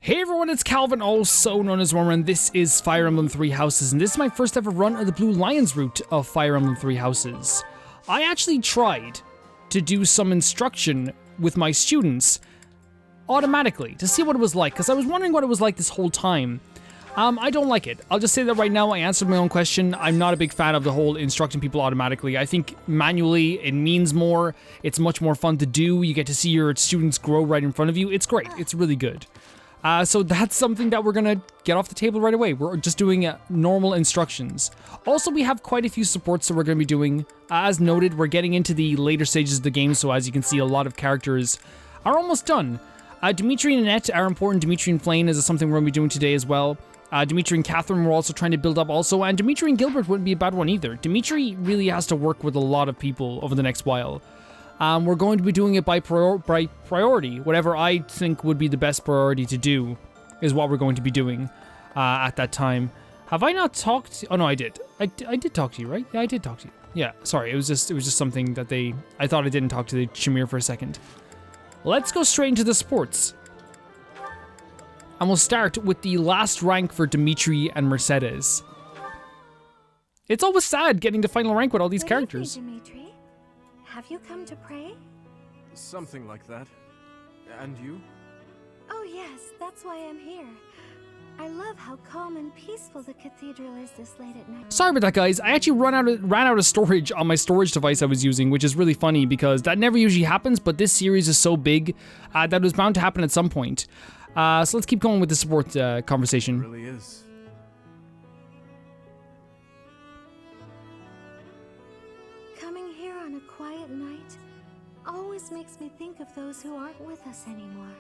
Hey everyone, it's Calvin, also known as Wormer, and this is Fire Emblem Three Houses, and this is my first ever run of the Blue Lions route of Fire Emblem Three Houses. I actually tried to do some instruction with my students automatically to see what it was like, because I was wondering what it was like this whole time. I don't like it. I'll just say that right now. I answered my own question. I'm not a big fan of the whole instructing people automatically. I think manually it means more. It's much more fun to do. You get to see your students grow right in front of you. It's great. It's really good. So that's something that we're gonna get off the table right away. We're just doing normal instructions. Also, we have quite a few supports that we're gonna be doing. As noted, we're getting into the later stages of the game, so as you can see, a lot of characters are almost done. Dimitri and Annette are important. Dimitri and Flame is something we're gonna be doing today as well. Dimitri and Catherine we're also trying to build up also, and Dimitri and Gilbert wouldn't be a bad one either. Dimitri really has to work with a lot of people over the next while. We're going to be doing it by priority. Whatever I think would be the best priority to do is what we're going to be doing at that time. Have I not talked? Oh no, I did. I did talk to you, right? Yeah, I did talk to you. Yeah, sorry. It was just something that I thought I didn't talk to the Shamir for a second. Let's go straight into the sports. And we'll start with the last rank for Dimitri and Mercedes. It's always sad getting to final rank with all these characters. Dimitri. Have you come to pray? Something like that. And you? Oh yes, that's why I'm here. I love how calm and peaceful the cathedral is this late at night. Sorry about that, guys. I actually ran out of storage on my storage device I was using, which is really funny because that never usually happens, but this series is so big that it was bound to happen at some point. So let's keep going with the support conversation. It really is. Coming here on a quiet night always makes me think of those who aren't with us anymore.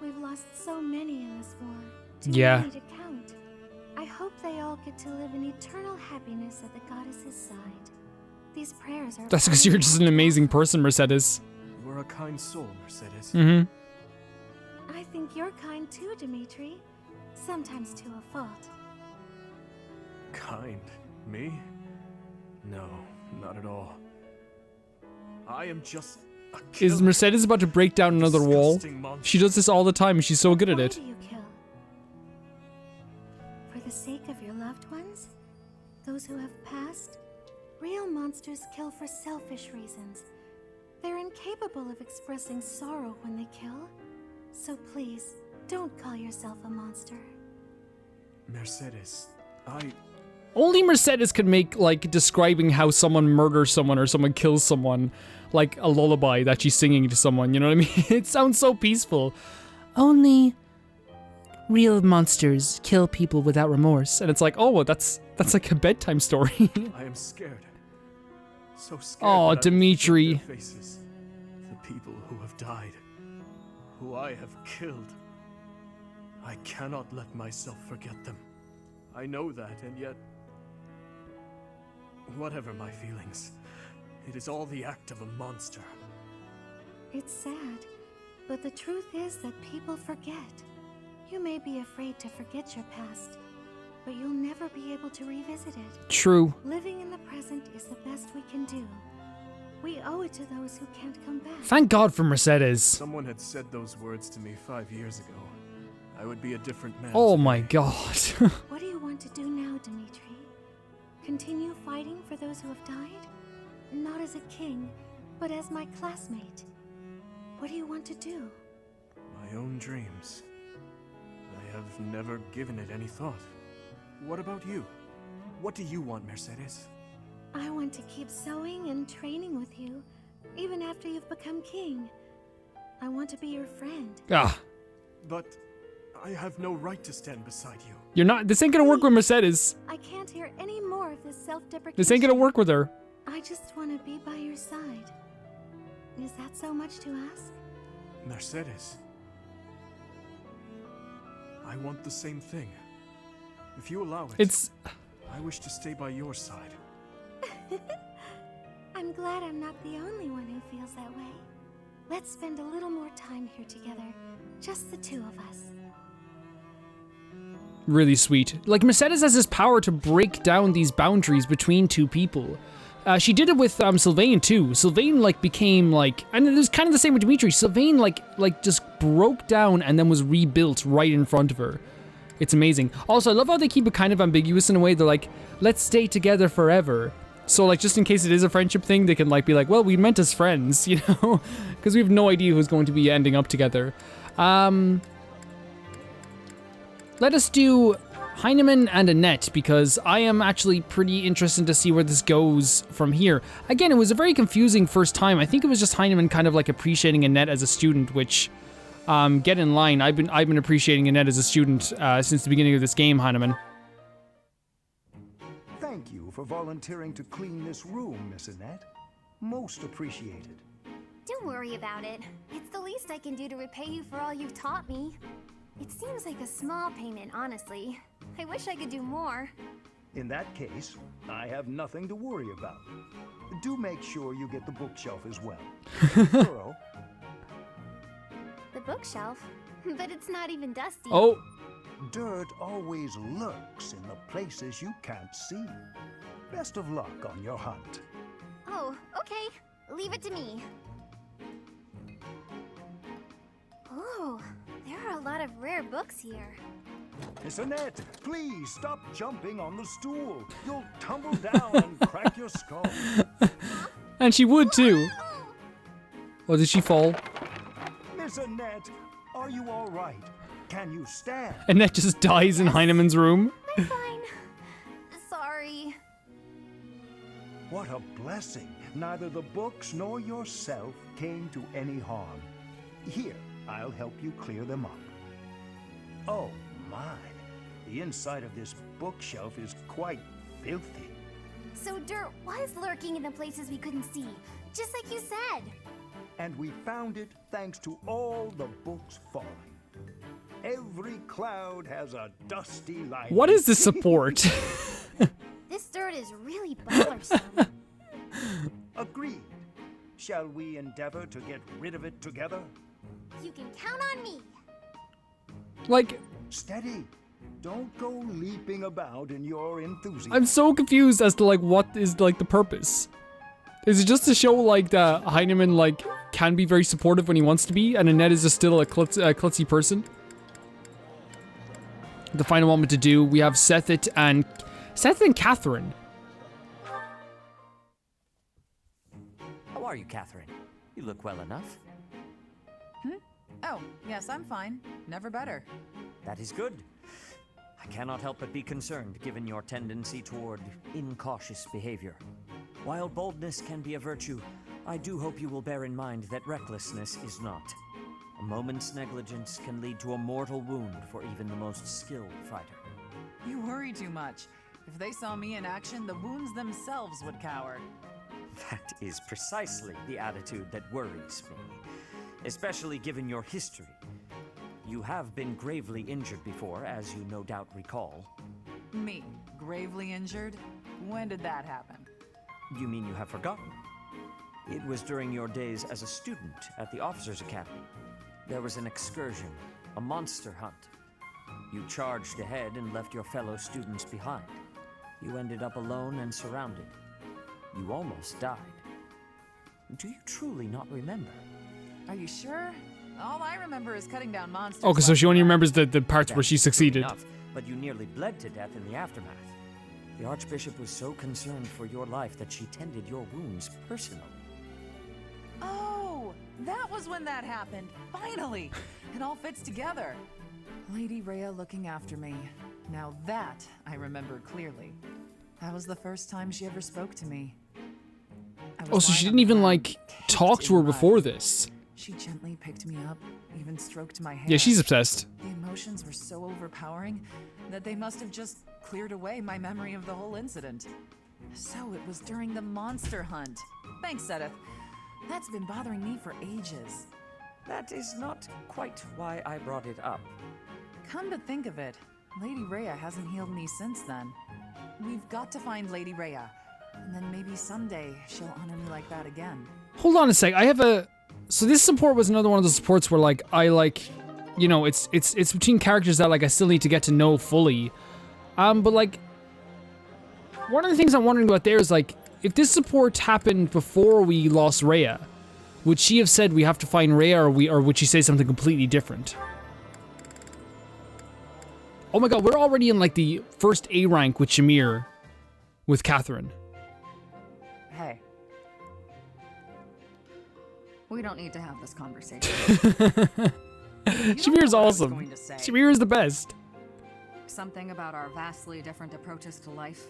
We've lost so many in this war. Too many to count. I hope they all get to live in eternal happiness at the goddess's side. These prayers are... That's because you're just an amazing person, Mercedes. You're a kind soul, Mercedes. Mm-hmm. I think you're kind too, Dimitri. Sometimes to a fault. Kind? Me? No, not at all. I am just a killer. Is Mercedes about to break down another wall? Disgusting monster. She does this all the time and she's so good at Why it. do you kill? For the sake of your loved ones? Those who have passed? Real monsters kill for selfish reasons. They're incapable of expressing sorrow when they kill. So please, don't call yourself a monster. Mercedes, Only Mercedes can make, like, describing how someone murders someone or someone kills someone, like a lullaby that she's singing to someone, you know what I mean? It sounds so peaceful. Only real monsters kill people without remorse. And it's like, oh, that's like a bedtime story. I am scared. So scared. Oh, that I Dimitri. will see their faces. The people who have died. Who I have killed. I cannot let myself forget them. I know that, and yet... Whatever my feelings, it is all the act of a monster. It's sad, but the truth is that people forget. You may be afraid to forget your past, but you'll never be able to revisit it. True. Living in the present is the best we can do. We owe it to those who can't come back. Thank God for Mercedes. Someone had said those words to me 5 years ago. I would be a different man. Oh today. my God. What do you want to do now, Dimitri? Continue fighting for those who have died? Not as a king, but as my classmate. What do you want to do? My own dreams. I have never given it any thought. What about you? What do you want, Mercedes? I want to keep sewing and training with you, even after you've become king. I want to be your friend. Ah, But I have no right to stand beside you. you're not, this ain't gonna work with Mercedes. I can't hear any more of this self-deprecation. This ain't gonna work with her. I just want to be by your side. Is that so much to ask? Mercedes. I want the same thing. If you allow it, I wish to stay by your side. I'm glad I'm not the only one who feels that way. Let's spend a little more time here together. Just the two of us. Really sweet. Like, Mercedes has this power to break down these boundaries between two people. She did it with Sylvain too. Sylvain like became like, and it was kind of the same with Dimitri. Sylvain like just broke down and then was rebuilt right in front of her. It's amazing. Also, I love how they keep it kind of ambiguous in a way. They're like, let's stay together forever. So like, just in case it is a friendship thing, they can like be like, well, we meant as friends, you know, because we have no idea who's going to be ending up together. Let us do Heineman and Annette, because I am actually pretty interested to see where this goes from here. Again, it was a very confusing first time. I think it was just Heineman kind of like appreciating Annette as a student, which, get in line. I've been appreciating Annette as a student since the beginning of this game, Heineman. Thank you for volunteering to clean this room, Miss Annette. Most appreciated. Don't worry about it. It's the least I can do to repay you for all you've taught me. It seems like a small payment, honestly. I wish I could do more. In that case, I have nothing to worry about. Do make sure you get the bookshelf as well. Thorough. The bookshelf? But it's not even dusty. Oh. Dirt always lurks in the places you can't see. Best of luck on your hunt. Oh, okay. Leave it to me. Oh, there are a lot of rare books here. Miss Annette, please stop jumping on the stool. You'll tumble down and crack your skull. And she would too. Oh, did she fall? Miss Annette, are you all right? Can you stand? Annette just dies in Heineman's room. I'm fine. Sorry. What a blessing. Neither the books nor yourself came to any harm. Here, I'll help you clear them up. Oh my, the inside of this bookshelf is quite filthy. So dirt was lurking in the places we couldn't see, just like you said. And we found it thanks to all the books falling. Every cloud has a dusty lining. What is this support? This dirt is really bothersome. Agreed. Shall we endeavor to get rid of it together? You can count on me. Like, Steady. Don't go leaping about in your enthusiasm. I'm so confused as to like what is like the purpose. Is it just to show like that Heineman like can be very supportive when he wants to be, and Annette is just still a klutzy person? The final moment to do, we have Seth and Catherine. How are you, Catherine? You look well enough. Oh, yes, I'm fine. Never better. That is good. I cannot help but be concerned, given your tendency toward incautious behavior. While boldness can be a virtue, I do hope you will bear in mind that recklessness is not. A moment's negligence can lead to a mortal wound for even the most skilled fighter. You worry too much. If they saw me in action, the wounds themselves would cower. That is precisely the attitude that worries me, especially given your history. You have been gravely injured before, as you no doubt recall. Me? Gravely injured? When did that happen? You mean you have forgotten? It was during your days as a student at the Officers' Academy. There was an excursion, a monster hunt. You charged ahead and left your fellow students behind. You ended up alone and surrounded. You almost died. Do you truly not remember? Are you sure? All I remember is cutting down monsters. Okay, so she only remembers the parts where That's she true succeeded. enough, but you nearly bled to death in the aftermath. The Archbishop was so concerned for your life that she tended your wounds personally. Oh, that was when that happened. Finally! It all fits together. Lady Rhea looking after me. Now that I remember clearly. That was the first time she ever spoke to me. Oh, so she didn't even like talk to her before this. She gently picked me up, even stroked my hair. Yeah, she's obsessed. The emotions were so overpowering that they must have just cleared away my memory of the whole incident. So it was during the monster hunt. Thanks, Seth. That's been bothering me for ages. That is not quite why I brought it up. Come to think of it, Lady Rhea hasn't healed me since then. We've got to find Lady Rhea, and then maybe someday she'll honor me like that again. Hold on a sec. I have a... So this support was another one of the supports where like I like, you know, it's between characters that like I still need to get to know fully. But like one of the things I'm wondering about there is like if this support happened before we lost Rhea, would she have said we have to find Rhea, or would she say something completely different? Oh my god, we're already in like the first A rank with Shamir, with Catherine. Hey. We don't need to have this conversation. Shamir's awesome. Shamir is the best. Something about our vastly different approaches to life.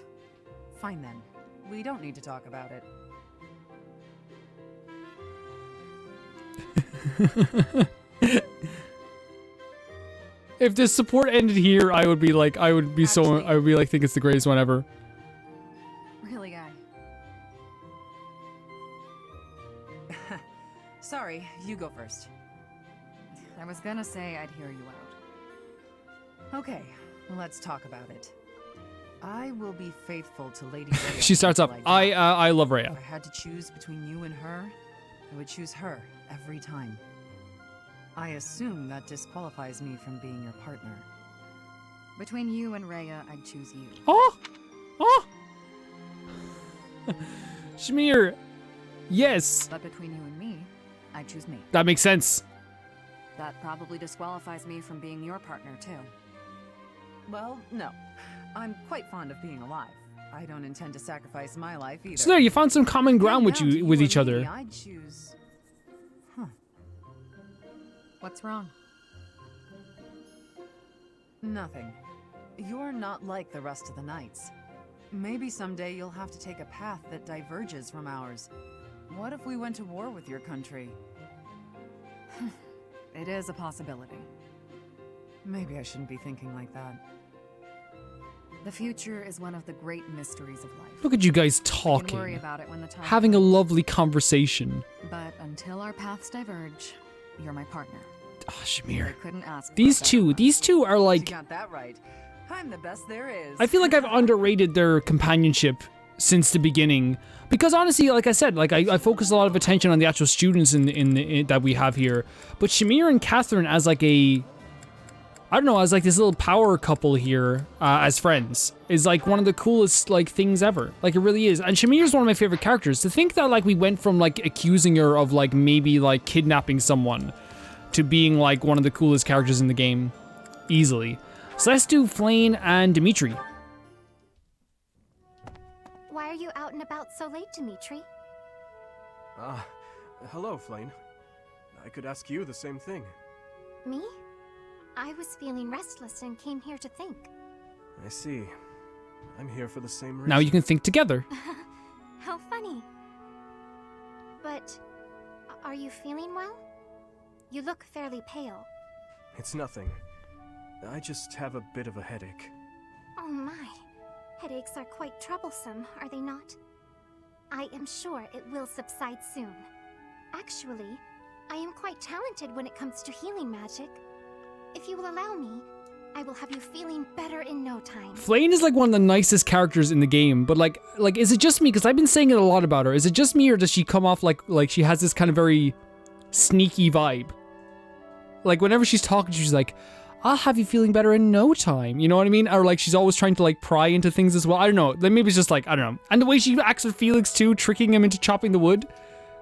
Fine then. We don't need to talk about it. If this support ended here, I would be like, think it's the greatest one ever. Really, guy. Sorry, you go first. I was gonna say I'd hear you out. Okay, let's talk about it. I will be faithful to Lady Rhea. She starts up. until I die. I love Rhea. If I had to choose between you and her, I would choose her every time. I assume that disqualifies me from being your partner. Between you and Rhea, I'd choose you. Oh! Oh! Shamir! Yes! But between you and me, I'd choose me. That makes sense. That probably disqualifies me from being your partner, too. Well, no. I'm quite fond of being alive. I don't intend to sacrifice my life either. So there, you found some common ground with Down to with or each me, other. I'd choose. What's wrong? Nothing. You're not like the rest of the knights. Maybe someday you'll have to take a path that diverges from ours. What if we went to war with your country? It is a possibility. Maybe I shouldn't be thinking like that. The future is one of the great mysteries of life. Look at you guys We can worry talking. about it when the time Having a comes. lovely conversation. But until our paths diverge, you're my partner. Oh, I Shamir. couldn't ask for These a better two are You like... got that right. I'm the best there is. I feel like I've underrated their companionship since the beginning. Because honestly, like I said, like I focus a lot of attention on the actual students in that we have here. But Shamir and Catherine as like a... I don't know, as like this little power couple here as friends is like one of the coolest like things ever. Like it really is. And Shamir's one of my favorite characters. To think that like we went from like accusing her of like maybe like kidnapping someone to being like one of the coolest characters in the game easily. So let's do Flane and Dimitri. Why are you out and about so late, Dimitri? Hello, Flane. I could ask you the same thing. Me? I was feeling restless and came here to think. I see. I'm here for the same reason. Now you can think together. How funny. But are you feeling well? You look fairly pale. It's nothing. I just have a bit of a headache. Oh my. Headaches are quite troublesome, are they not? I am sure it will subside soon. Actually, I am quite talented when it comes to healing magic. If you will allow me, I will have you feeling better in no time. Flane is like one of the nicest characters in the game, but like is it just me? Because I've been saying it a lot about her. Is it just me, or does she come off like she has this kind of very sneaky vibe? Like whenever she's talking, she's like, I'll have you feeling better in no time. You know what I mean? Or like she's always trying to like pry into things as well. I don't know. Then maybe it's just like, I don't know. And the way she acts with Felix too, tricking him into chopping the wood.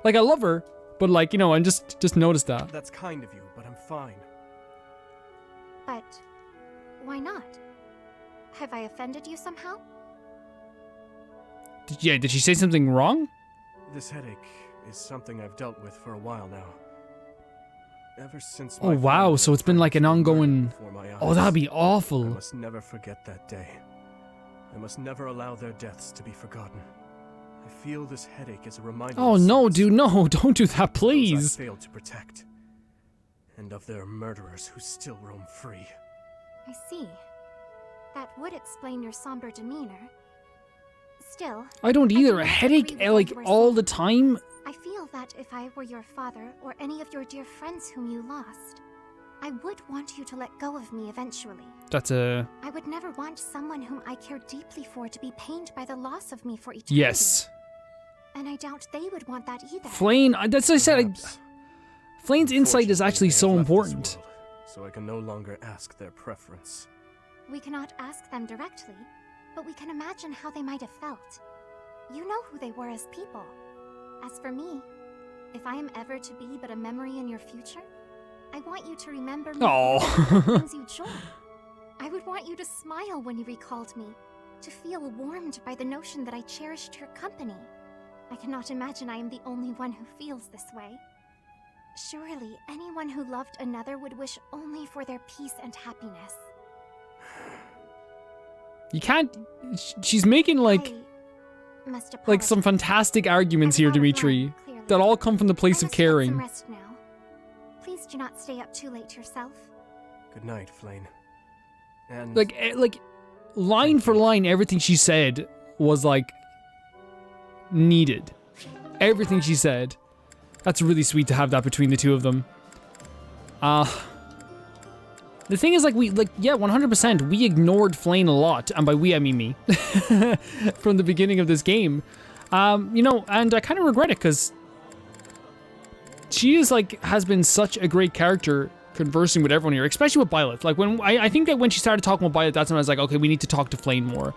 Like I love her, but like, you know, I just noticed that. That's kind of you, but I'm fine. But why not? Have I offended you somehow? Did she say something wrong? This headache is something I've dealt with for a while now. Ever since Oh my wow, family so and it's been like an friends were ongoing... murdered before my Oh, eyes. that'd be I awful. must never forget that day. I must never allow their deaths to be forgotten. I feel this headache as a reminder Oh of no, sins, dude, no, don't do that, those please. I failed to protect, and of their murderers who still roam free. I see. That would explain your somber demeanor. Still, I don't I either. do A not headache, agree with like, what you were all saying. the time? I feel that if I were your father or any of your dear friends whom you lost, I would want you to let go of me eventually. That's a... I would never want someone whom I care deeply for to be pained by the loss of me for eternity. Yes. And I doubt they would want that either. Flane, that's what I said. Perhaps. Flane's insight is Fortunately, actually they have so left this important. world, so I can no longer ask their preference. We cannot ask them directly, but we can imagine how they might have felt. You know who they were as people. As for me, if I am ever to be but a memory in your future, I want you to remember me Oh. brings you joy. I would want you to smile when you recalled me, to feel warmed by the notion that I cherished your company. I cannot imagine I am the only one who feels this way. Surely, anyone who loved another would wish only for their peace and happiness. You can't... She's making, like I must some apologize. fantastic arguments here, I'm out of Dimitri, line, clearly. that all come from the place I of must get some caring. rest now. Please do not stay up too late yourself. Good night, Flane. And Like, line for line, everything she said was, like, needed. Everything she said. That's really sweet to have that between the two of them. The thing is, like, yeah, 100%, we ignored Flane a lot, and by we, I mean me, from the beginning of this game. You know, and I kind of regret it, because she is, like, has been such a great character conversing with everyone here, especially with Violet. Like, when I think that when she started talking with Violet, that's when I was like, okay, we need to talk to Flane more.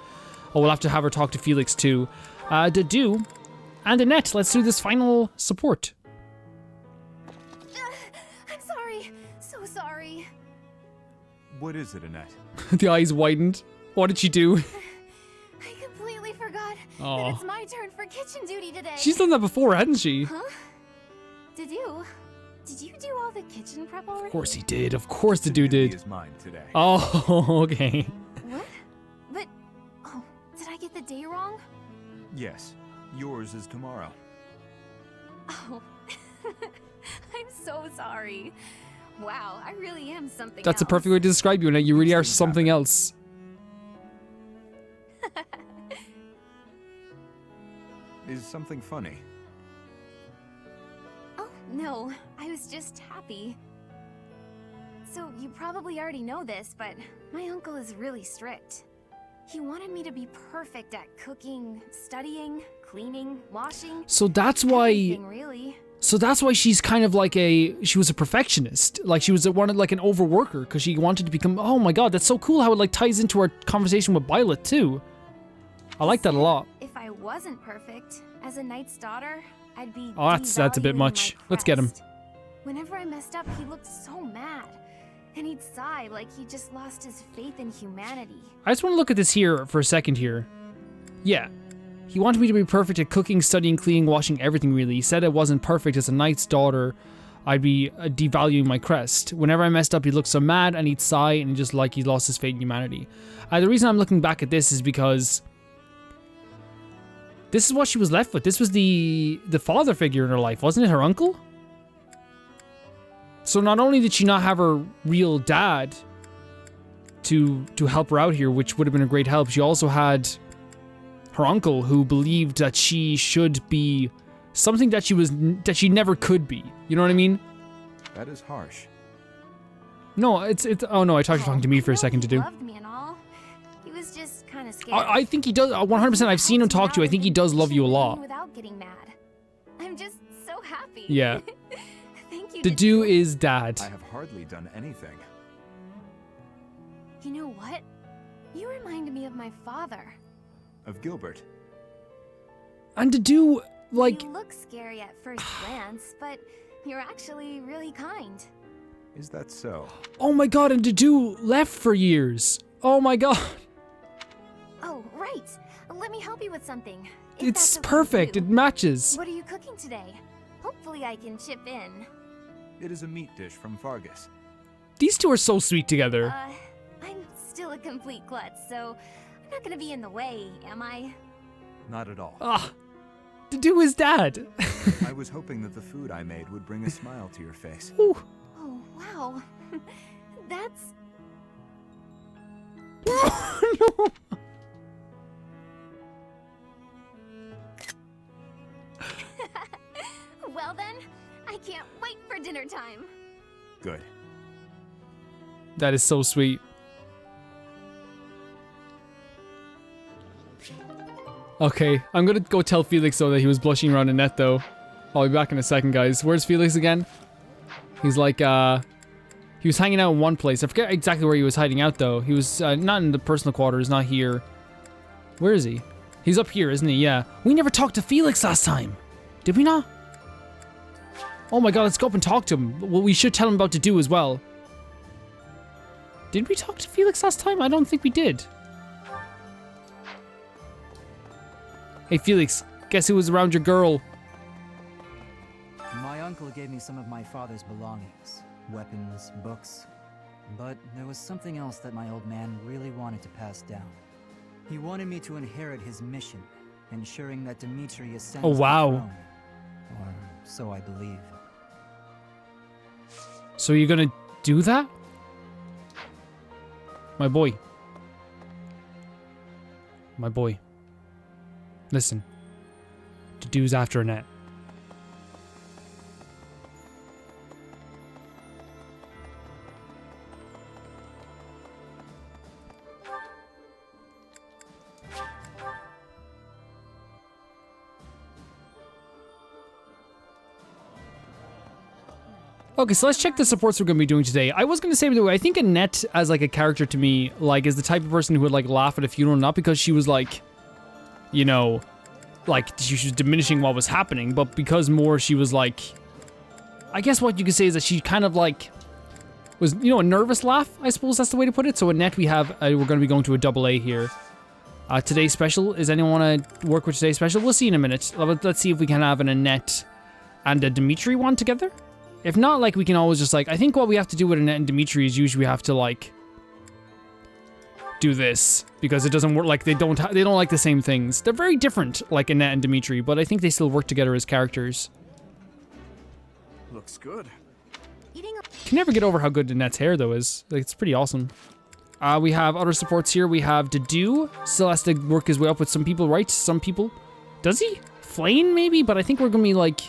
Oh, we'll have to have her talk to Felix, too. Dedue and Annette, let's do this final support. I'm sorry. So sorry. What is it, Annette? The eyes widened. What did she do? I completely forgot Aw. that it's my turn for kitchen duty today. She's done that before, hadn't she? Huh? Did you do all the kitchen prep already? Of course he did. Of course the dude Duty did. is mine today. Oh, okay. What? But, oh, did I get the day wrong? Yes, yours is tomorrow. Oh, I'm so sorry. Wow, I really am something That's a else. perfect way to describe you, Annette. You really are Things something happen. else. Is something funny? Oh, no, I was just happy. So, you probably already know this, but my uncle is really strict. He wanted me to be perfect at cooking, studying, cleaning, washing. So that's why... Everything, really. So that's why she's kind of like she was a perfectionist. Like she was like an overworker because she wanted to become, oh my god, that's so cool how it like ties into our conversation with Violet too. I like that a lot. If I wasn't perfect, as a knight's daughter, I'd be Oh, that's a bit devaluing much. my Let's get him. crest. Whenever I messed up, he looked so mad. And he'd sigh like he just lost his faith in humanity. I just want to look at this here for a second here. Yeah. He wanted me to be perfect at cooking, studying, cleaning, washing, everything really. He said I wasn't perfect as a knight's daughter. I'd be devaluing my crest. Whenever I messed up, he'd look so mad and he'd sigh and just like he lost his faith in humanity. The reason I'm looking back at this is because this is what she was left with. This was the father figure in her life, wasn't it? Her uncle? So not only did she not have her real dad to help her out here, which would have been a great help, she also had her uncle who believed that she should be something that she never could be. You know what I mean? That is harsh. No, it's oh no, I thought you were talking to me for a second to He do. loved me and all. He was just kind of scared. I think he does 100%. I've seen him talk to you. I think he does love you a lot. Without getting mad. I'm just so happy. Yeah. Thank you. Dedue is dad. I have hardly done anything. You know what? You remind me of my father. Of Gilbert. And Dedue, like, You look scary at first glance, but you're actually really kind. Is that so? oh my god, and Dedue left for years. Oh my god. Oh, right. Let me help you with something. if It's that's okay with perfect. you. It matches. What are you cooking today? Hopefully I can chip in. It is a meat dish from Fargus. These two are so sweet together. I'm still a complete klutz, so I'm not gonna be in the way, am I? Not at all. Ah, Dedue is dad. I was hoping that the food I made would bring a smile to your face. Ooh. Oh, wow. That's... No. Well then, I can't wait for dinner time. Good. That is so sweet. Okay, I'm gonna go tell Felix though that he was blushing around Annette though. I'll be back in a second, guys. Where's Felix again? He's like, he was hanging out in one place. I forget exactly where he was hiding out though. He was not in the personal quarters, not here. Where is he? He's up here, isn't he? Yeah. We never talked to Felix last time. Did we not? Oh my god, let's go up and talk to him. Well, we should tell him about Dedue as well. Did we talk to Felix last time? I don't think we did. Hey, Felix, guess who was around your girl? My uncle gave me some of my father's belongings. Weapons, books. But there was something else that my old man really wanted to pass down. He wanted me to inherit his mission, ensuring that Dimitri ascends Oh, wow. the throne. Or so I believe. So you're gonna do that? My boy. My boy. Listen. Dedue's after Annette. Okay, so let's check the supports we're going to be doing today. I was going to say, by the way, I think Annette as like a character to me, like, is the type of person who would like laugh at a funeral, not because she was like, you know, like she was diminishing what was happening, but because more she was like, I guess what you could say is that she kind of like was, you know, a nervous laugh, I suppose that's the way to put it. So Annette, we have, we're going to be going to a AA here. Today's special, is anyone want to work with today's special? We'll see in a minute. Let's see if we can have an Annette and a Dimitri one together. If not, like, we can always just, like, I think what we have to do with Annette and Dimitri is usually we have to, like, do this. Because it doesn't work, like, they don't like the same things. They're very different, like Annette and Dimitri, but I think they still work together as characters. Looks good. Can never get over how good Annette's hair, though, is. Like, it's pretty awesome. We have other supports here. We have Dedue. Still has to work his way up with some people, right? Some people. Does he? Flane, maybe? But I think we're gonna be, like...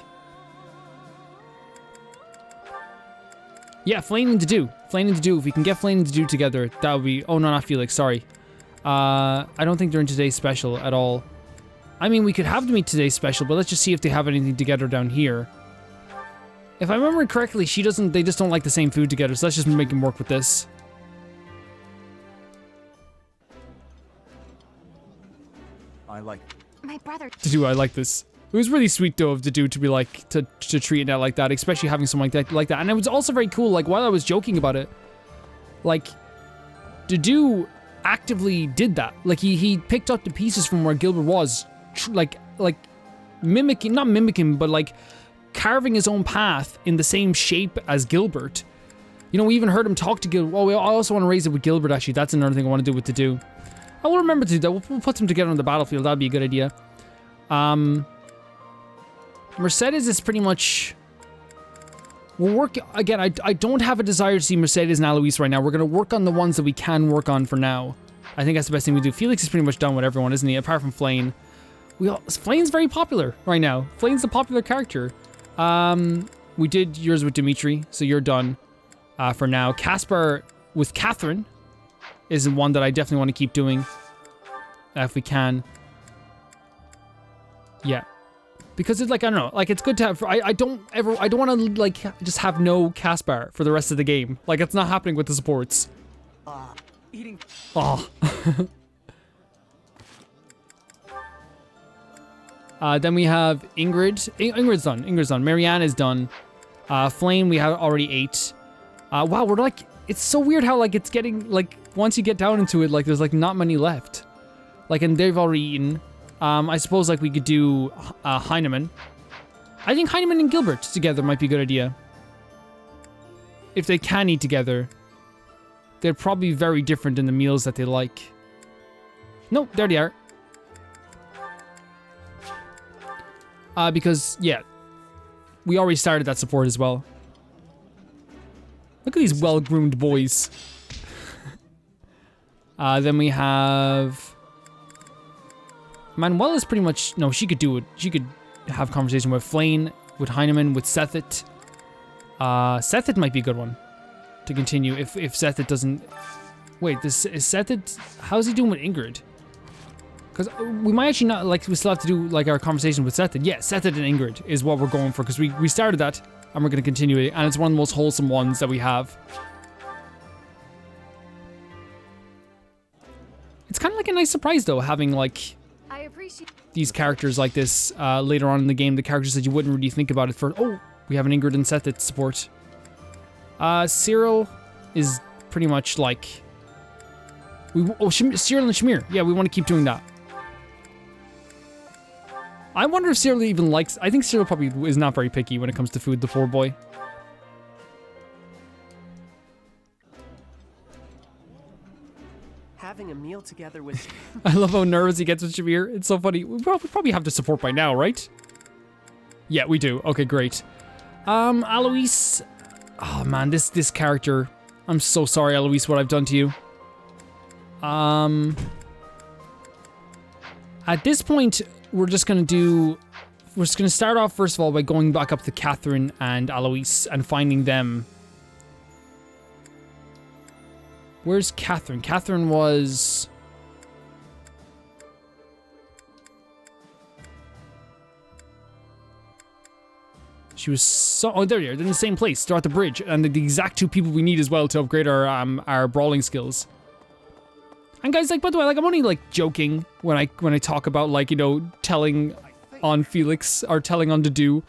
Yeah, Flane and Dedue. Flane and Dedue. If we can get Flane and Dedue together, that would be... Oh, no, not Felix. Sorry. I don't think they're in today's special at all. I mean, we could have them in today's special, but let's just see if they have anything together down here. If I remember correctly, they just don't like the same food together, so let's just make them work with this. I like My brother. Dedue, I like this. It was really sweet though of Dedue to be like to treat Annette like that, especially having someone like that. And it was also very cool. Like while I was joking about it, like Dedue actively did that. Like he picked up the pieces from where Gilbert was, like mimicking, not mimicking, but like carving his own path in the same shape as Gilbert. You know, we even heard him talk to Gilbert. Oh, I also want to raise it with Gilbert. Actually, that's another thing I want to do with Dedue. I will remember to do that. We'll put them together on the battlefield. That'd be a good idea. Mercedes is pretty much... We'll work... Again, I don't have a desire to see Mercedes and Alois right now. We're going to work on the ones that we can work on for now. I think that's the best thing we do. Felix is pretty much done with everyone, isn't he? Apart from Flane. Flane's very popular right now. Flane's the popular character. We did yours with Dimitri, so you're done for now. Caspar with Catherine is one that I definitely want to keep doing if we can. Yeah. Because it's like, I don't know, like it's good to have, I don't want to like just have no Caspar for the rest of the game. Like it's not happening with the supports. Eating. Oh. Then we have Ingrid. Ingrid's done. Ingrid's done. Marianne is done. Flame, we have already 8. Wow, we're like, it's so weird how like it's getting, like once you get down into it, like there's like not many left. Like, and they've already eaten. I suppose like we could do Heineman. I think Heineman and Gilbert together might be a good idea. If they can eat together. They're probably very different in the meals that they like. No, there they are. Because, yeah, we already started that support as well. Look at these well-groomed boys. Then we have... Manuela's pretty much... No, she could do it. She could have conversation with Flane, with Heineman, with Seth. Seth might be a good one to continue if Seth doesn't... Wait, is Seth... How's he doing with Ingrid? Because we might actually not... Like, we still have to do, like, our conversation with Seth. Yeah, Seth and Ingrid is what we're going for, because we started that, and we're going to continue it, and it's one of the most wholesome ones that we have. It's kind of like a nice surprise, though, having, like... these characters like this later on in the game. The characters that you wouldn't really think about it for. Oh, we have an Ingrid and Seth at support. Cyril is pretty much like... Cyril and Shamir. Yeah, we want to keep doing that. I wonder if Cyril even likes... I think Cyril probably is not very picky when it comes to food, the poor boy. Having a meal together with... I love how nervous he gets with Shamir. It's so funny. We probably have the support by now, right? Yeah, we do. Okay, great. Alois... Oh, man, this character... I'm so sorry, Alois, what I've done to you. At this point, we're just gonna start off, first of all, by going back up to Catherine and Alois and finding them. Where's Catherine? Catherine was... She was so... Oh, there you are. They're in the same place. They're at the bridge. And they're the exact two people we need as well to upgrade our brawling skills. And guys, like, by the way, like, I'm only, like, joking when I talk about, like, you know, telling on Felix or telling on Dedue.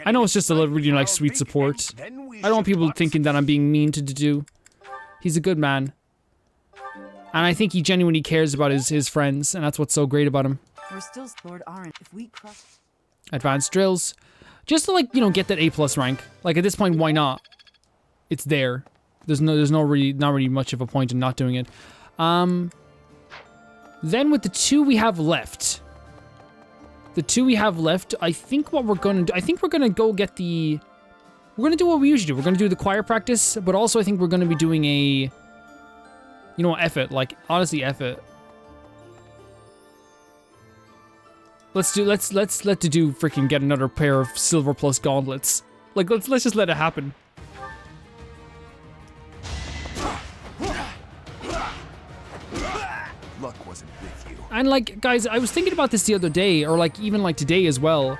I know it's just a little really, like, sweet support. I don't want people thinking that I'm being mean to Dedue. He's a good man. And I think he genuinely cares about his friends, and that's what's so great about him. We're still Lord Aron. If we cross... Advanced drills. Just to, like, you know, get that A+ rank. Like, at this point, why not? It's there. There's not really much of a point in not doing it. Then with the two we have left. I think what we're gonna do... I think we're gonna go get the... We're gonna do what we usually do. We're gonna do the choir practice, but also I think we're gonna be doing a... You know, F it. Like, honestly, F it. Let's let Dedue freaking get another pair of silver plus gauntlets. Like, let's just let it happen. Luck wasn't with you. And like, guys, I was thinking about this the other day, or like even like today as well.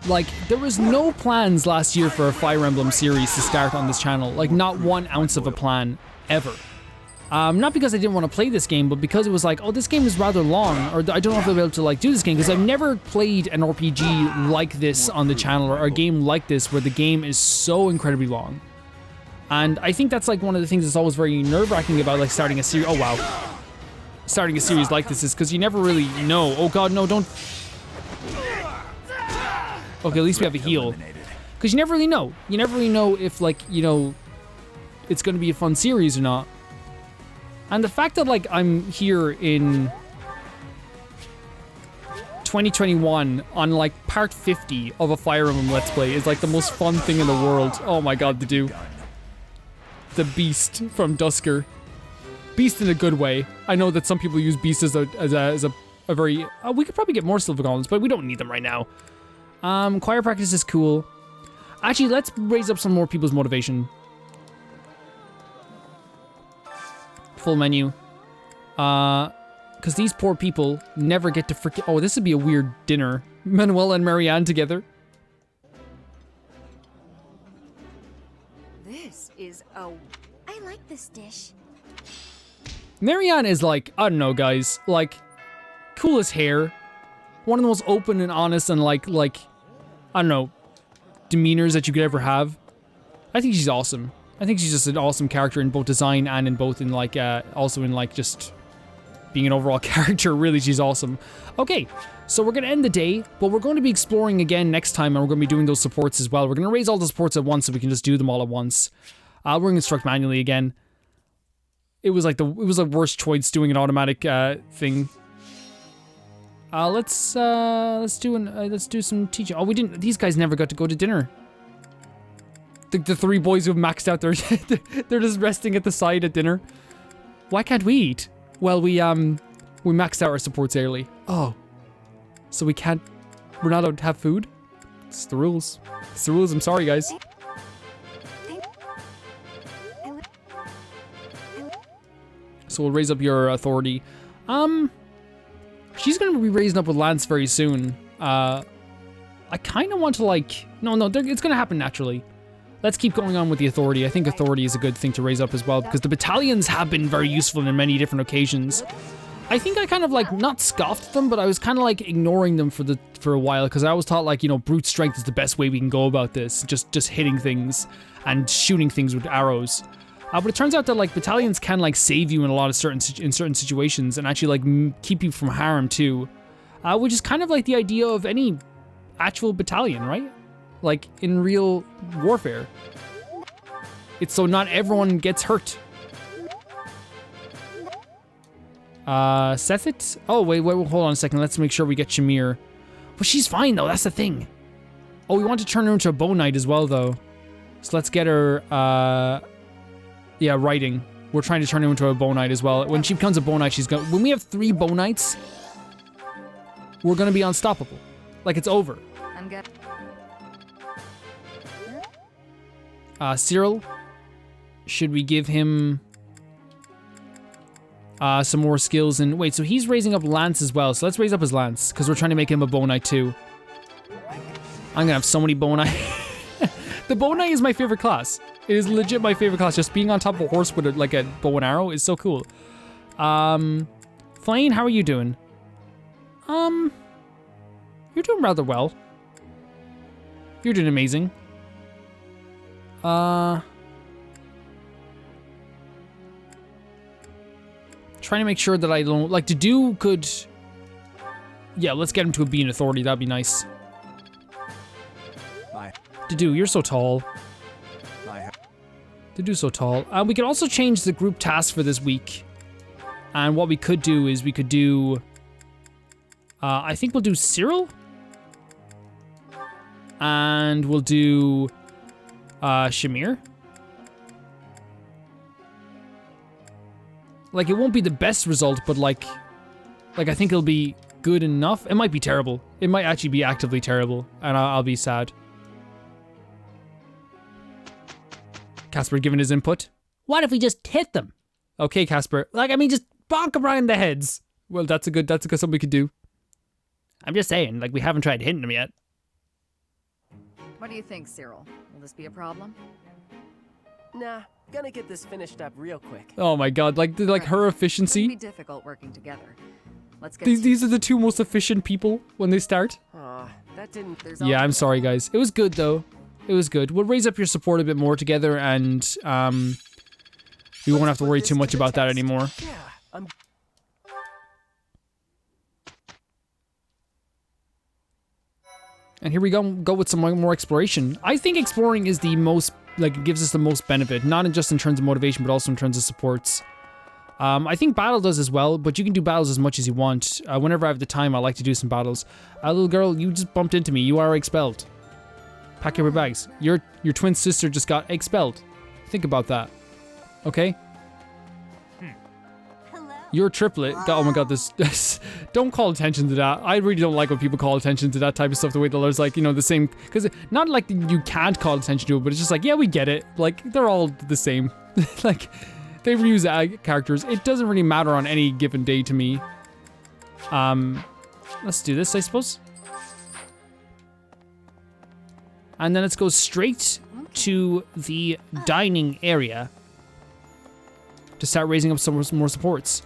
Like, there was no plans last year for a Fire Emblem series to start on this channel. Like, not 1 ounce of a plan ever. Not because I didn't want to play this game, but because it was like, oh, this game is rather long, or I don't know if I'll be able to like do this game, because I've never played an RPG like this on the channel, or a game like this where the game is so incredibly long. And I think that's like one of the things that's always very nerve-wracking about like starting a series. Oh wow, starting a series like this is because you never really know. Oh god, no, don't. Okay, at least we have a heal, because you never really know. You never really know if like, you know, it's going to be a fun series or not. And the fact that, like, I'm here in 2021 on, like, part 50 of a Fire Emblem Let's Play is, like, the most fun thing in the world. Oh my god, Dedue. The Beast from Dusker. Beast in a good way. I know that some people use Beast as a very... we could probably get more silver gauntlets, but we don't need them right now. Choir practice is cool. Actually, let's raise up some more people's motivation. Full menu. Because these poor people never get to freaking... Oh, this would be a weird dinner. Manuel and Marianne together. This is a... I like this dish. Marianne is like, I don't know, guys. Like, cool as hair. One of the most open and honest and like, I don't know, demeanors that you could ever have. I think she's awesome. I think she's just an awesome character in both design and in both in like, also in like just being an overall character. Really, she's awesome. Okay, so we're gonna end the day, but we're going to be exploring again next time, and we're gonna be doing those supports as well. We're gonna raise all the supports at once so we can just do them all at once. We're gonna instruct manually again. It was like the worst choice doing an automatic thing. Let's do some teaching. Oh, we didn't. These guys never got to go to dinner. The 3 boys who've maxed out their they're just resting at the side at dinner. Why can't we eat? Well, we maxed out our supports early. Oh, so we're not allowed to have food? It's the rules. It's the rules. I'm sorry, guys. So we'll raise up your authority. She's gonna be raising up with Lance very soon. I kind of want to like... No, it's gonna happen naturally. Let's keep going on with the authority. I think authority is a good thing to raise up as well, because the battalions have been very useful in many different occasions. I think I kind of like not scoffed at them, but I was kind of like ignoring them for a while because I always thought like, you know, brute strength is the best way we can go about this, just hitting things and shooting things with arrows. But it turns out that like battalions can like save you in a lot of certain situations and actually like keep you from harm too, which is kind of like the idea of any actual battalion, right? Like in real warfare. It's so not everyone gets hurt. Seth it? Oh, wait, hold on a second. Let's make sure we get Shamir. But she's fine, though. That's the thing. Oh, we want to turn her into a bow knight as well, though. So let's get her, yeah, writing. We're trying to turn her into a bow knight as well. When she becomes a bow knight, when we have 3 bow knights, we're gonna be unstoppable. Like, it's over. I'm good. Cyril, should we give him some more skills? And wait, so he's raising up Lance as well. So let's raise up his Lance because we're trying to make him a bow knight too. I'm gonna have so many bow knight. The bow knight is my favorite class. It is legit my favorite class. Just being on top of a horse with like a bow and arrow is so cool. Flane, how are you doing? You're doing rather well. You're doing amazing. Trying to make sure that I don't like Dedue could. Yeah, let's get him to a B in authority. That'd be nice. Dedue, you're so tall. Dedue's so tall. We could also change the group task for this week. And what we could do is we could do. I think we'll do Cyril. And we'll do Shamir. Like, it won't be the best result, but like I think it'll be good enough. It might be terrible. It might actually be actively terrible, and I'll be sad. Casper giving his input. What if we just hit them? Okay, Casper. Like, I mean, just bonk them right in the heads. Well, that's a good something we could do. I'm just saying, like, we haven't tried hitting them yet. What do you think, Cyril? Will this be a problem? Nah, gonna get this finished up real quick. Oh my god, like her efficiency. It'll be difficult working together. Let's get these are the 2 most efficient people when they start. Aw, that didn't. Yeah, I'm sorry, guys. It was good though. It was good. We'll raise up your support a bit more together, and we won't have to worry too much about that anymore. Yeah, And here we go with some more exploration. I think exploring is the most, like, it gives us the most benefit, not just in terms of motivation, but also in terms of supports. I think battle does as well, but you can do battles as much as you want. Whenever I have the time, I like to do some battles. Little girl, you just bumped into me. You are expelled. Pack your bags. Your twin sister just got expelled. Think about that. Okay? Your triplet. Oh my god, this don't call attention to that. I really don't like when people call attention to that type of stuff. The way that there's like, you know, the same, because not like you can't call attention to it, but it's just like, yeah, we get it. Like, they're all the same. Like, they reuse characters. It doesn't really matter on any given day to me. Let's do this, I suppose. And then let's go straight to the dining area to start raising up some more supports.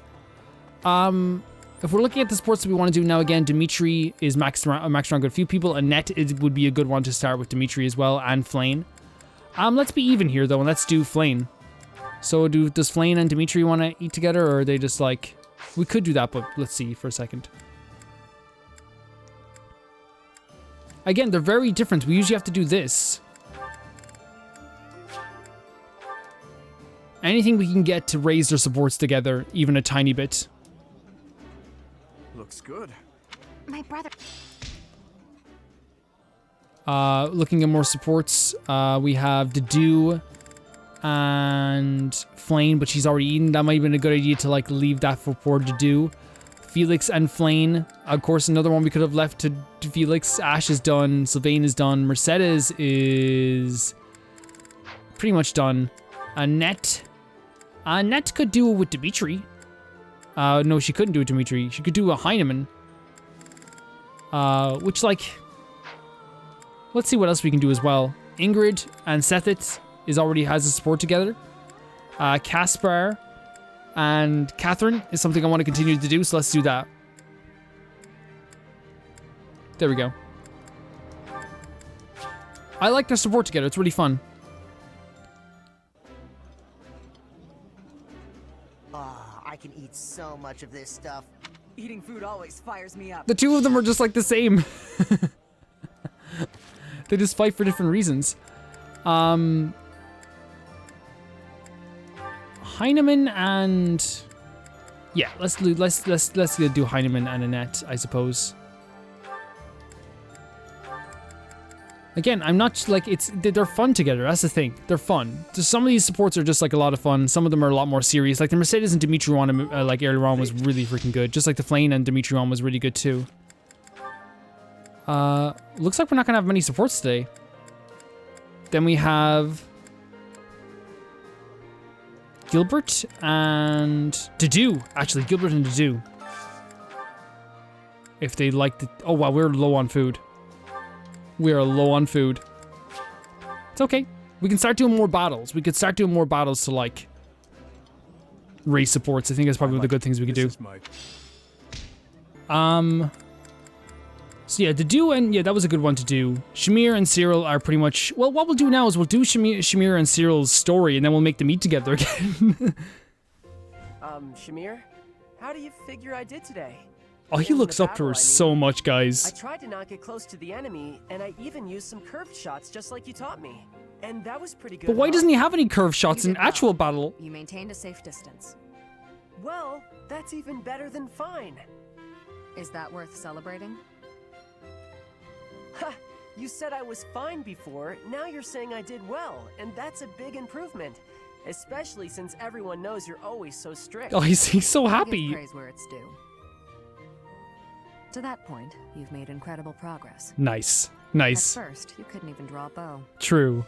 If we're looking at the sports that we want to do now, again, Dimitri is maxed around a few people. Annette would be a good one to start with Dimitri as well, and Flane. Let's be even here though, and let's do Flane. So does Flane and Dimitri want to eat together, or are they just like, we could do that, but let's see for a second. Again, they're very different. We usually have to do this. Anything we can get to raise their supports together, even a tiny bit. Looks good. My brother. Looking at more supports, we have Dedue and Flane, but she's already eaten. That might have been a good idea to like leave that for poor Dedue. Felix and Flane, of course, another one we could have left to Felix. Ash is done. Sylvain is done. Mercedes is pretty much done. Annette could do it with Dimitri. No, she couldn't do it, Dimitri. She could do a Heineman. Which, like, let's see what else we can do as well. Ingrid and Seth already has a support together. Caspar and Catherine is something I want to continue to do, so let's do that. There we go. I like their support together. It's really fun. I can eat so much of this stuff. Eating food always fires me up. The two of them are just like the same. They just fight for different reasons. Heineman and yeah, let's do Heineman and Annette, I suppose. Again, I'm not like they're fun together. That's the thing. They're fun. Just some of these supports are just like a lot of fun. Some of them are a lot more serious. Like the Mercedes and Dimitri one, like earlier on, was really freaking good. Just like the Flame and Dimitri one was really good too. Looks like we're not gonna have many supports today. Then we have Gilbert and Dedue. Actually, Gilbert and Dedue. If they like the... Oh wow, we're low on food. We are low on food. It's okay. We can start doing more battles. We could start doing more battles to like raise supports. I think that's probably one of the good things we could do. So yeah, Dedue and yeah, that was a good one to do. Shamir and Cyril are pretty much... Well, what we'll do now is we'll do Shamir and Cyril's story, and then we'll make them meet together again. Shamir, how do you figure I did today? Oh, he looks up to her so much, guys. I tried to not get close to the enemy, and I even used some curved shots just like you taught me. And that was pretty good. But why doesn't he have any curved shots in actual battle? You maintained a safe distance. Well, that's even better than fine. Is that worth celebrating? Ha! You said I was fine before, now you're saying I did well, and that's a big improvement. Especially since everyone knows you're always so strict. Oh, he's so happy. Give praise where it's due. To that point, you've made incredible progress. Nice. Nice. At first, you couldn't even draw a bow. True.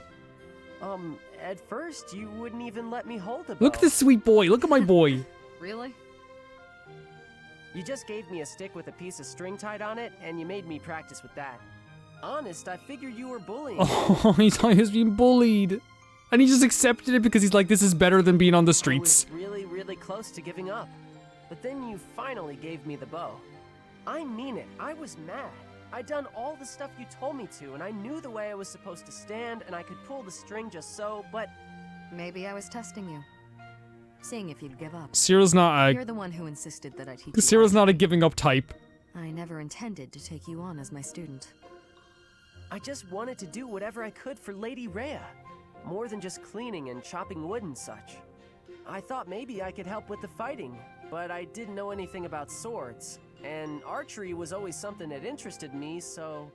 At first, you wouldn't even let me hold a bow. Look at this sweet boy. Look at my boy. Really? You just gave me a stick with a piece of string tied on it, and you made me practice with that. Honest, I figured you were bullying. Oh, he thought he was being bullied. And he just accepted it because he's like, this is better than being on the streets. I was really, really close to giving up. But then you finally gave me the bow. I mean it, I was mad. I'd done all the stuff you told me to, and I knew the way I was supposed to stand, and I could pull the string just so, but... Maybe I was testing you. Seeing if you'd give up. Cyril's not a... You're the one who insisted that I teach you. Cyril's not a giving up type. I never intended to take you on as my student. I just wanted to do whatever I could for Lady Rhea. More than just cleaning and chopping wood and such. I thought maybe I could help with the fighting, but I didn't know anything about swords. And archery was always something that interested me, so...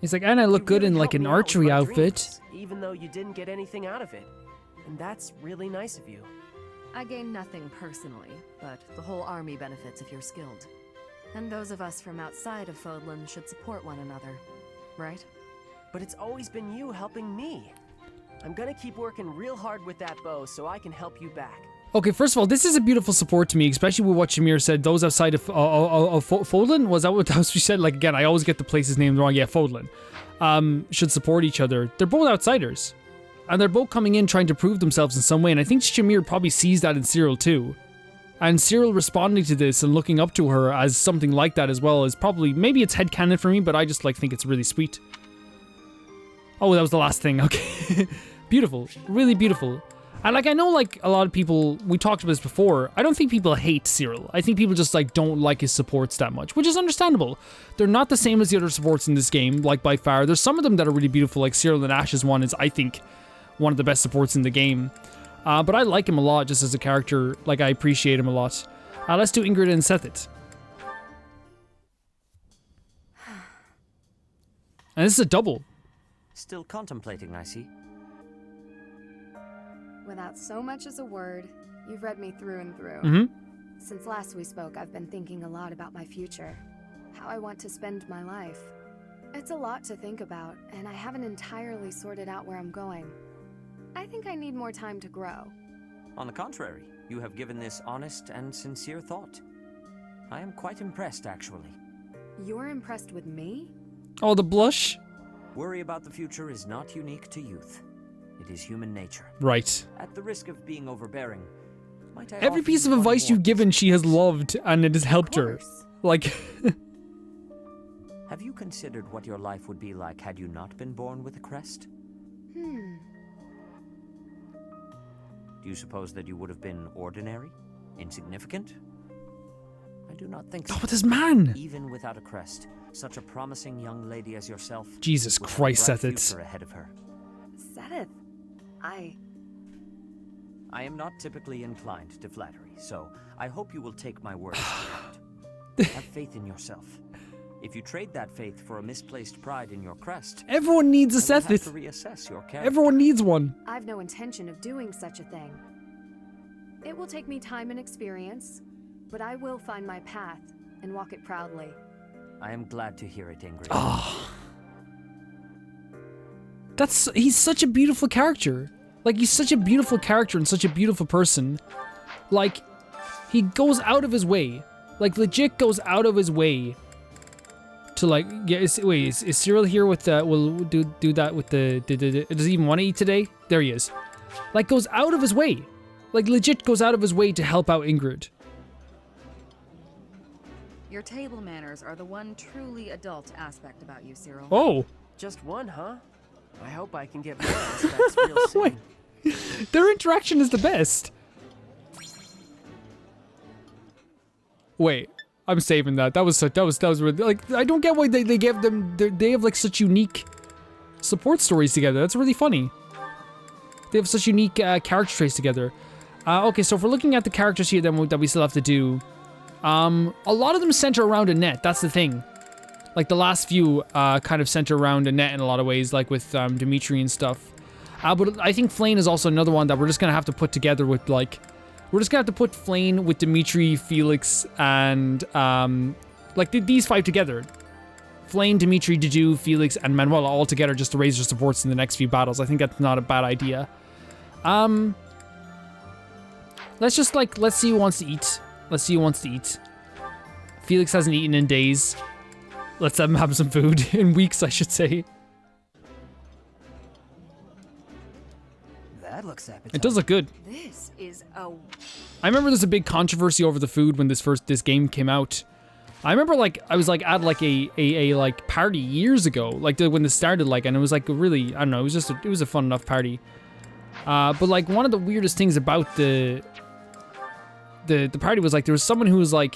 He's like, and I look good in like an archery outfit. Even though you didn't get anything out of it. And that's really nice of you. I gain nothing personally, but the whole army benefits if you're skilled. And those of us from outside of Fodlan should support one another, right? But it's always been you helping me. I'm gonna keep working real hard with that bow so I can help you back. Okay, first of all, this is a beautiful support to me, especially with what Shamir said. Those outside of Fodlan? Was that what she said? Like, again, I always get the places named wrong. Yeah, Fodlan. Should support each other. They're both outsiders. And they're both coming in trying to prove themselves in some way. And I think Shamir probably sees that in Cyril too. And Cyril responding to this and looking up to her as something like that as well is probably... Maybe it's headcanon for me, but I just like think it's really sweet. Oh, that was the last thing. Okay. Beautiful. Really beautiful. And like, I know like a lot of people, we talked about this before, I don't think people hate Cyril. I think people just like don't like his supports that much, which is understandable. They're not the same as the other supports in this game, like by far. There's some of them that are really beautiful, like Cyril and Ash's one is, I think, one of the best supports in the game. But I like him a lot just as a character, like I appreciate him a lot. Let's do Ingrid and Seth it. And this is a double. Still contemplating, I see. Without so much as a word, you've read me through and through. Mm-hmm. Since last we spoke, I've been thinking a lot about my future. How I want to spend my life. It's a lot to think about, and I haven't entirely sorted out where I'm going. I think I need more time to grow. On the contrary, you have given this honest and sincere thought. I am quite impressed, actually. You're impressed with me? Oh, the blush? Worry about the future is not unique to youth. It is human nature. Right. At the risk of being overbearing, Every piece of advice you've given, she has loved, and it has helped her. Like... Have you considered what your life would be like had you not been born with a crest? Do you suppose that you would have been ordinary? Insignificant? I do not think so. Oh, this man! Even without a crest, such a promising young lady as yourself... Jesus Christ, Seth, it's... ahead of her. Seth, I am not typically inclined to flattery, so I hope you will take my word as correct. Have faith in yourself. If you trade that faith for a misplaced pride in your crest... Everyone needs a Seth. Have to reassess your character. Everyone needs one. I've no intention of doing such a thing. It will take me time and experience, but I will find my path and walk it proudly. I am glad to hear it, Ingrid. Oh. He's such a beautiful character. Like, he's such a beautiful character and such a beautiful person. Like, he goes out of his way. Like, legit goes out of his way to, like, yeah, is Cyril here with the, we'll do that with the, does he even want to eat today? There he is. Like, goes out of his way. Like, legit goes out of his way to help out Ingrid. Your table manners are the one truly adult aspect about you, Cyril. Oh. Just one, huh? I hope I can get more aspects real soon. Their interaction is the best. Wait, I'm saving that. That was really, like, I don't get why they give them, they have like such unique support stories together. That's really funny. They have such unique character traits together. Okay, so if we're looking at the characters here that we still have to do, a lot of them center around Annette. That's the thing. Like, the last few kind of center around Annette in a lot of ways, like with Dimitri and stuff. But I think Flayn is also another one that we're just gonna have to put together with, like, we're just gonna have to put Flayn with Dimitri, Felix, and like these five together. Flayn, Dimitri, Dedue, Felix, and Manuela all together just to raise their supports in the next few battles. I think that's not a bad idea. Let's just, like, let's see who wants to eat. Let's see who wants to eat. Felix hasn't eaten in days. Let's let him have some food. In weeks, I should say. That looks appetizing. It does look good. This is a... I remember there's a big controversy over the food when this game came out. I remember, like, I was, like, at, like, a like, party years ago. Like, when this started, like, and it was, like, really, I don't know, it was just, it was a fun enough party. But, like, one of the weirdest things about the party was, like, there was someone who was, like,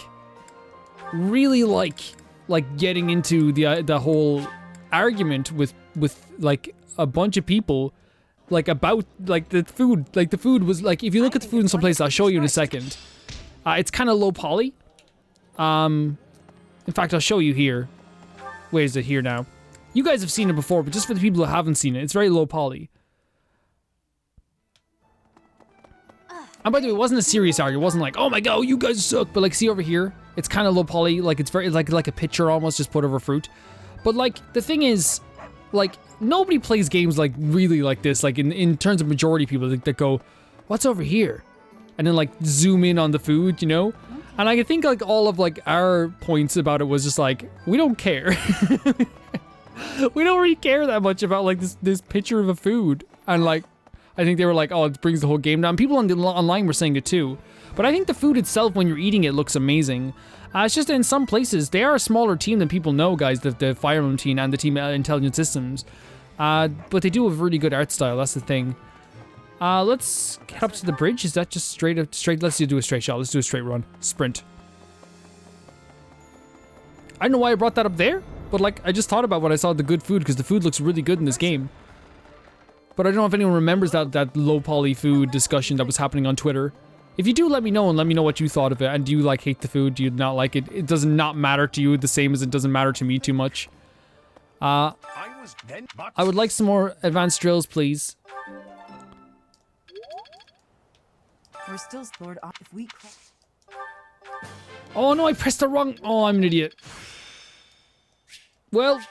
really, like getting into the whole argument with like a bunch of people, like, about, like, the food. Like, the food was, like, if you look at the food in some place, I'll show you in a second. It's kind of low poly. In fact, I'll show you here. Wait, is it here now? You guys have seen it before, but just for the people who haven't seen it, it's very low poly. And by the way, it wasn't a serious argument. It wasn't like, oh my god, you guys suck. But, like, see over here? It's kind of low poly. Like, it's very, like a picture almost just put over fruit. But, like, the thing is, like, nobody plays games, like, really like this. Like, in terms of majority people that go, what's over here? And then, like, zoom in on the food, you know? And I think, like, all of, like, our points about it was just like, we don't care. We don't really care that much about, like, this picture of a food. And, like, I think they were like, oh, it brings the whole game down. People online were saying it too. But I think the food itself, when you're eating it, looks amazing. It's just in some places, they are a smaller team than people know, guys, the Fire Emblem team and the team Intelligent Systems. But they do have really good art style, that's the thing. Let's get up to the bridge. Is that just straight? Let's do a straight shot. Let's do a straight run. Sprint. I don't know why I brought that up there, but, like, I just thought about when I saw the good food, because the food looks really good in this game. But I don't know if anyone remembers that low poly food discussion that was happening on Twitter. If you do, let me know, and let me know what you thought of it. And do you, like, hate the food? Do you not like it? It does not matter to you the same as it doesn't matter to me too much. I would like some more advanced drills, please. We're still stored up if we... Oh no, I pressed the wrong... Oh, I'm an idiot. Well...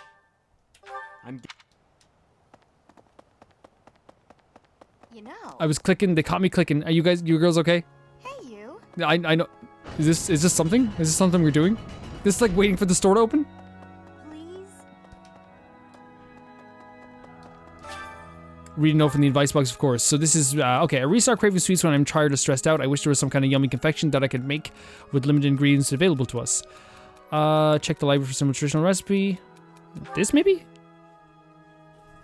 You know. I was clicking, they caught me clicking. Are you girls okay? Hey, you. I know. Is this something? Is this something we're doing? This is like waiting for the store to open? Please. Read a note from the advice box, of course. So this is, okay, I restart craving sweets when I'm tired or stressed out. I wish there was some kind of yummy confection that I could make with limited ingredients available to us. Check the library for some nutritional recipe. This, maybe?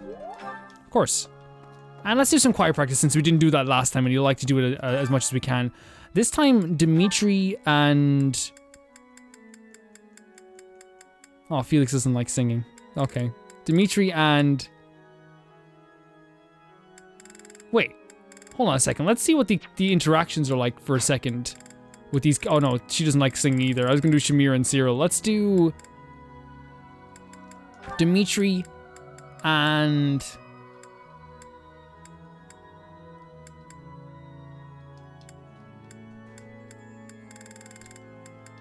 Of course. And let's do some quiet practice since we didn't do that last time and you like to do it as much as we can. This time, Dimitri and... Oh, Felix doesn't like singing. Okay. Dimitri and... Wait. Hold on a second. Let's see what the interactions are like for a second. With these... Oh no, she doesn't like singing either. I was gonna do Shamir and Cyril. Let's do... Dimitri and...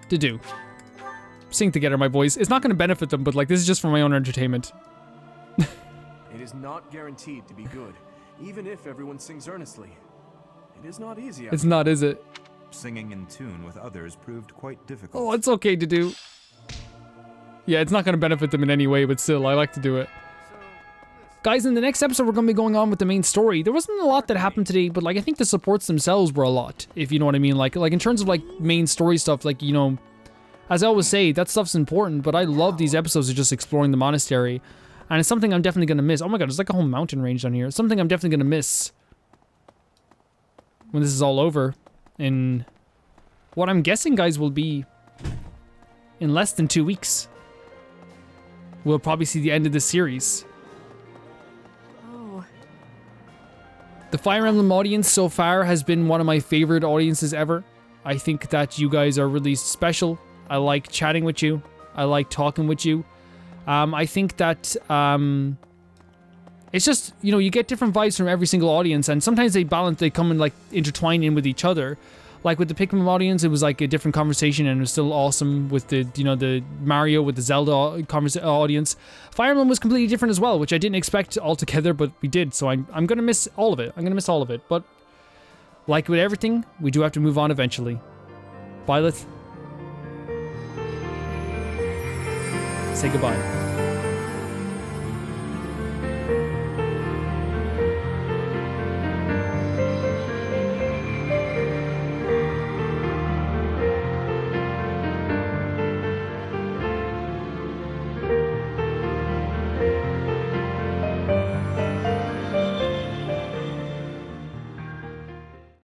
Dedue. Sing together, my boys. It's not going to benefit them, but like this is just for my own entertainment. It is not guaranteed to be good, even if everyone sings earnestly. It is not easy. It's not, is it? Singing in tune with others proved quite difficult. Oh, it's okay to do. Yeah, it's not going to benefit them in any way, but still, I like to do it. Guys, in the next episode, we're going to be going on with the main story. There wasn't a lot that happened today, but like I think the supports themselves were a lot, if you know what I mean. Like in terms of like main story stuff, like, you know, as I always say, that stuff's important, but I love these episodes of just exploring the monastery. And it's something I'm definitely going to miss. Oh my god, there's like a whole mountain range down here. It's something I'm definitely going to miss when this is all over. In what I'm guessing, guys, will be in less than 2 weeks. We'll probably see the end of this series. The Fire Emblem audience so far has been one of my favorite audiences ever. I think that you guys are really special. I like chatting with you. I like talking with you. I think that it's just, you know, you get different vibes from every single audience, and sometimes they come and like intertwine in with each other. Like with the Pikmin audience, it was like a different conversation, and it was still awesome with the, you know, the Mario with the Zelda audience. Fire Emblem was completely different as well, which I didn't expect altogether, but we did. So I'm gonna miss all of it. I'm gonna miss all of it. But like with everything, we do have to move on eventually. Violet, say goodbye.